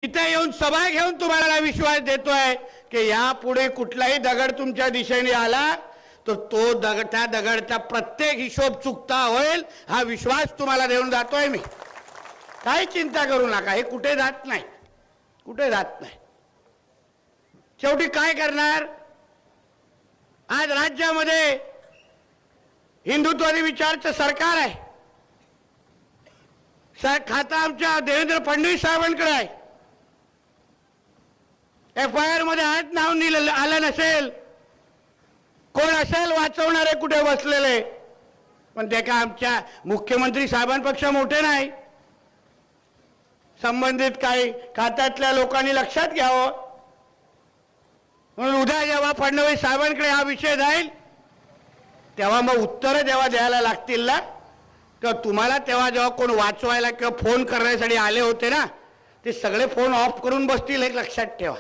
इथे येऊन सभा घेऊन तुम्हाला विश्वास देतोय की यापुढे कुठलाही दगड तुमच्या दिशेने आला तर तो दगड त्या दगडचा प्रत्येक हिशोब चुकता होईल हा विश्वास तुम्हाला देऊन जातोय मी। काही चिंता करू नका, हे कुठे जात नाही, कुठे जात नाही। शेवटी काय करणार, आज राज्यामध्ये हिंदुत्वादी विचारचं सरकार आहे, खाता आमच्या देवेंद्र फडणवीस साहेबांकडे आहे। FIR मध्ये आज नाव आलं नसेल, कोण असेल वाचवणारे कुठे बसलेले, पण ते का आमच्या मुख्यमंत्री साहेबांपेक्षा मोठे नाही। संबंधित काही खात्यातल्या लोकांनी लक्षात घ्यावं। म्हणून उद्या जेव्हा फडणवीस साहेबांकडे हा विषय जाईल तेव्हा मग उत्तरं जेव्हा द्यायला लागतील ना, तेव्हा तुम्हाला तेव्हा जेव्हा कोण वाचवायला किंवा फोन करण्यासाठी आले होते ना, ते सगळे फोन ऑफ करून बसतील, हे लक्षात ठेवा।